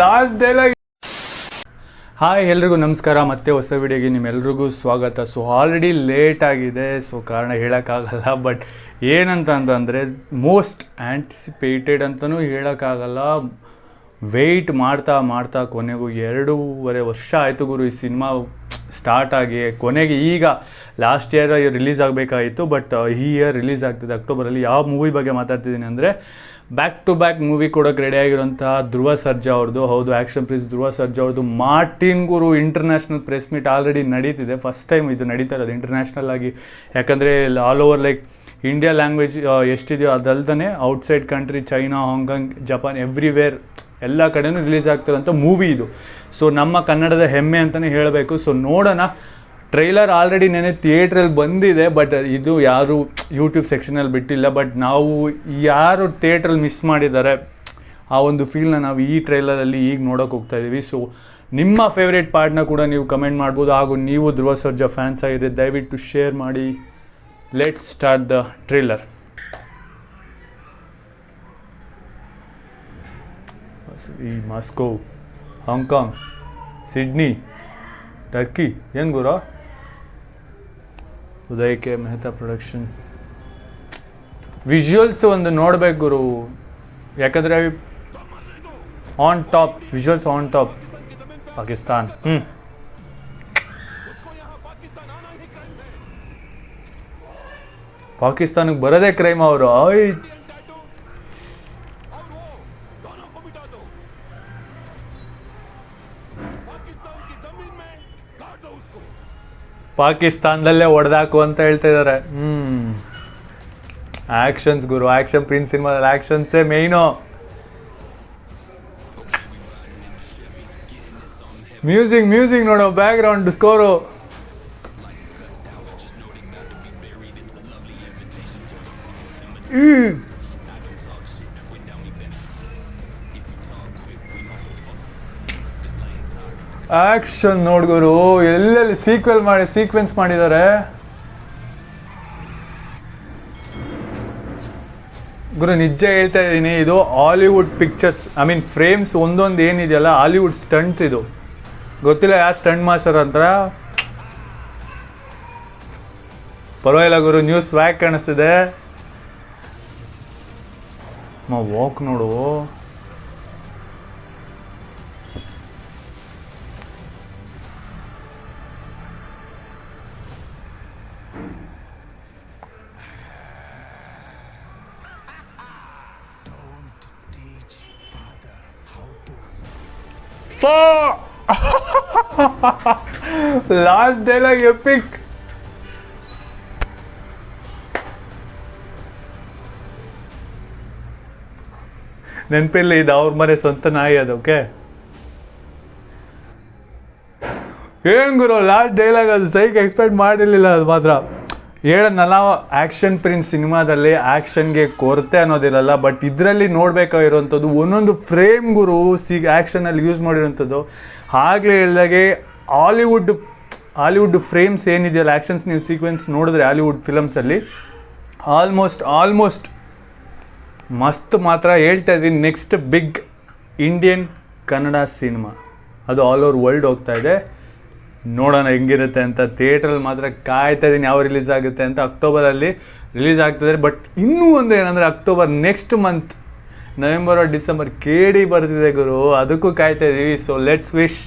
Last dialogue. Hi ಎಲ್ರಿಗೂ ನಮಸ್ಕಾರ, ಮತ್ತೆ ಹೊಸ ವಿಡಿಯೋಗೆ ನಿಮ್ಮೆಲ್ರಿಗೂ ಸ್ವಾಗತ. ಸೊ ಆಲ್ರೆಡಿ ಲೇಟ್ ಆಗಿದೆ, ಸೊ ಕಾರಣ ಹೇಳೋಕ್ಕಾಗಲ್ಲ. ಬಟ್ ಏನಂತ ಅಂತಂದರೆ ಮೋಸ್ಟ್ ಆ್ಯಂಟಿಸಿಪೇಟೆಡ್ ಅಂತಲೂ ಹೇಳೋಕ್ಕಾಗಲ್ಲ. ವೆಯ್ಟ್ ಮಾಡ್ತಾ ಮಾಡ್ತಾ ಕೊನೆಗೂ 2.5 ವರ್ಷ ಆಯಿತು ಗುರು ಈ ಸಿನಿಮಾ ಸ್ಟಾರ್ಟ್ ಆಗಿ. ಕೊನೆಗೆ ಈಗ ಲಾಸ್ಟ್ ಇಯರ್ ರಿಲೀಸ್ ಆಗಬೇಕಾಯಿತು, ಬಟ್ ಈ ಇಯರ್ ರಿಲೀಸ್ ಆಗ್ತಿದೆ ಅಕ್ಟೋಬರಲ್ಲಿ. ಯಾವ ಮೂವಿ ಬಗ್ಗೆ ಮಾತಾಡ್ತಿದ್ದೀನಿ ಅಂದರೆ ಬ್ಯಾಕ್ ಟು ಬ್ಯಾಕ್ ಮೂವಿ ಕೊಡೋಕ್ಕೆ ರೆಡಿಯಾಗಿರೋಂತಹ ಧ್ರುವ ಸರ್ಜಾ ಅವ್ರದ್ದು. ಹೌದು, ಆ್ಯಕ್ಷನ್ ಪ್ರಿನ್ಸ್ ಧ್ರುವ ಸರ್ಜಾ ಅವ್ರದ್ದು ಮಾರ್ಟಿನ್ ಗುರು ಇಂಟರ್ನ್ಯಾಷನಲ್ ಪ್ರೆಸ್ ಮೀಟ್ ಆಲ್ರೆಡಿ ನಡೀತಿದೆ. ಫಸ್ಟ್ ಟೈಮ್ ಇದು ನಡೀತಾ ಇರೋದು ಇಂಟರ್ನ್ಯಾಷನಲ್ ಆಗಿ, ಯಾಕಂದರೆ all over like India language ಎಷ್ಟಿದೆಯೋ ಅದಲ್ದೇ outside country, China, Hong Kong, Japan, everywhere ಎಲ್ಲ ಕಡೆಯೂ ರಿಲೀಸ್ ಆಗ್ತಿರೋಂಥ ಮೂವಿ ಇದು. ಸೊ ನಮ್ಮ ಕನ್ನಡದ ಹೆಮ್ಮೆ ಅಂತಲೇ ಹೇಳಬೇಕು. ಸೊ ನೋಡೋಣ. ಟ್ರೈಲರ್ ಆಲ್ರೆಡಿ ನೆನೆ ಥಿಯೇಟ್ರಲ್ಲಿ ಬಂದಿದೆ, ಬಟ್ ಇದು ಯಾರು ಯೂಟ್ಯೂಬ್ ಸೆಕ್ಷನಲ್ಲಿ ಬಿಟ್ಟಿಲ್ಲ. ಬಟ್ ನಾವು ಯಾರು ಥಿಯೇಟ್ರಲ್ಲಿ ಮಿಸ್ ಮಾಡಿದ್ದಾರೆ ಆ ಒಂದು ಫೀಲ್ನ ನಾವು ಈ ಟ್ರೈಲರಲ್ಲಿ ಈಗ ನೋಡೋಕೆ ಹೋಗ್ತಾಯಿದ್ದೀವಿ. ಸೊ ನಿಮ್ಮ ಫೇವ್ರೇಟ್ ಪಾರ್ಟ್ನ ಕೂಡ ನೀವು ಕಮೆಂಟ್ ಮಾಡ್ಬೋದು. ಹಾಗೂ ನೀವು ಧ್ರುವ ಸರ್ಜಾ ಫ್ಯಾನ್ಸ್ ಆಗಿದ್ರೆ ದಯವಿಟ್ಟು ಶೇರ್ ಮಾಡಿ. Let's start the trailer. ಈ ಮಾಸ್ಕೋ, ಹಾಂಗ್ಕಾಂಗ್, ಸಿಡ್ನಿ, ಟರ್ಕಿ ಏನು ಗುರು? Uday K Mehta production. Visuals ಒಂದು ನೋಡ್ಬೇಕು ಗುರು, ಯಾಕಂದರೆ on top visuals, on top. Pakistan. ಪಾಕಿಸ್ತಾನಕ್ಕೆ ಬರೋದೇ ಕ್ರೈಮ್ ಅವರು. ಪಾಕಿಸ್ತಾನದಲ್ಲೇ ಹೊಡೆದಾಕು ಅಂತ ಹೇಳ್ತಾ ಇದ್ದಾರೆ. ಆ್ಯಕ್ಷನ್ಸ್ ಗುರು, ಆ್ಯಕ್ಷನ್ ಪ್ರಿನ್ಸ್ ಸಿನಿಮಾದಲ್ಲಿ ಆ್ಯಕ್ಷನ್ಸೇ ಮೇಯ್ನು. ಮ್ಯೂಸಿಕ್ ನೋಡೋ, ಬ್ಯಾಕ್ಗ್ರೌಂಡ್ ಸ್ಕೋರು. ಆಕ್ಷನ್ ನೋಡ್ಗುರು, ಎಲ್ಲೆಲ್ಲಿ ಸೀಕ್ವೆನ್ಸ್ ಮಾಡಿದ್ದಾರೆ ಗುರು. ನಿಜ ಹೇಳ್ತಾ ಇದ್ದೀನಿ, ಇದು Hollywood pictures, I mean frames ಒಂದೊಂದು ಏನಿದೆಯಲ್ಲ ಹಾಲಿವುಡ್ ಸ್ಟಂಟ್. ಇದು ಗೊತ್ತಿಲ್ಲ ಯಾರು ಸ್ಟಂಟ್ ಮಾಸ್ಟರ್ ಅಂತ. ಪರವಾಗಿಲ್ಲ ಗುರು, ನ್ಯೂಸ್ ವ್ಯಾಕ್ ಕಾಣಿಸ್ತಿದೆ. ವಾಕ್ ನೋಡು. Last dialogue EPIC. ನೆನಪಿಲ್ಲ, ಇದು ಅವ್ರ ಮನೆ ಸ್ವಂತ ನಾಯಿ ಅದು. ಓಕೆ, ಏನ್ ಗುರು ಲಾಸ್ಟ್ ಡೈಲಾಗ್, ಅದು ಸೈಕ್ ಎಕ್ಸ್ಪೆಕ್ಟ್ ಮಾಡಿರಲಿಲ್ಲ. ಅದು ಮಾತ್ರ ಹೇಳೋದಲ್ಲ, ಆ್ಯಕ್ಷನ್ ಪ್ರಿನ್ಸ್ ಸಿನಿಮಾದಲ್ಲಿ ಆ್ಯಕ್ಷನ್ಗೆ ಕೊರತೆ ಅನ್ನೋದಿರಲ್ಲ, ಬಟ್ ಇದರಲ್ಲಿ ನೋಡಬೇಕಾಗಿರೋಂಥದ್ದು ಒಂದೊಂದು ಫ್ರೇಮ್ ಗುರು ಆ್ಯಕ್ಷನಲ್ಲಿ ಯೂಸ್ ಮಾಡಿರೋಂಥದ್ದು. ಆಗಲೇ ಹೇಳಿದಾಗೆ ಹಾಲಿವುಡ್ ಫ್ರೇಮ್ಸ್ ಏನಿದೆಯಲ್ಲ, ಆ್ಯಕ್ಷನ್ಸ್ ನೀವು ಸೀಕ್ವೆನ್ಸ್ ನೋಡಿದ್ರೆ ಹಾಲಿವುಡ್ ಫಿಲಮ್ಸಲ್ಲಿ ಆಲ್ಮೋಸ್ಟ್ ಮಸ್ತ್. ಮಾತ್ರ ಹೇಳ್ತಾ ಇದ್ದೀನಿ, next big Indian Kannada cinema ಅದು ಆಲ್ ಓವರ್ ವರ್ಲ್ಡ್ ಹೋಗ್ತಾ ಇದೆ. ನೋಡೋಣ ಹೆಂಗಿರುತ್ತೆ ಅಂತ. ಥಿಯೇಟ್ರಲ್ಲಿ ಮಾತ್ರ ಕಾಯ್ತಾ ಇದ್ದೀನಿ ಯಾವ ರಿಲೀಸ್ ಆಗುತ್ತೆ ಅಂತ. ಅಕ್ಟೋಬರಲ್ಲಿ ರಿಲೀಸ್ ಆಗ್ತಿದೆ. ಬಟ್ ಇನ್ನೂ ಒಂದು ಏನಂದರೆ October next month November December KD ಬರ್ತಿದೆ ಗುರು, ಅದಕ್ಕೂ ಕಾಯ್ತಾ ಇದ್ದೀವಿ. So let's wish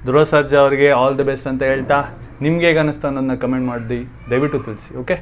Dhruva Sarja ಅವ್ರಿಗೆ ಆಲ್ ದಿ ಬೆಸ್ಟ್ ಅಂತ ಹೇಳ್ತಾ, ನಿಮ್ಗೆ ಹೇಗೆ ಅನ್ನಿಸ್ತಾ ಅನ್ನೋದನ್ನ ಕಮೆಂಟ್ ಮಾಡಿ ದಯವಿಟ್ಟು ತಿಳಿಸಿ. ಓಕೆ.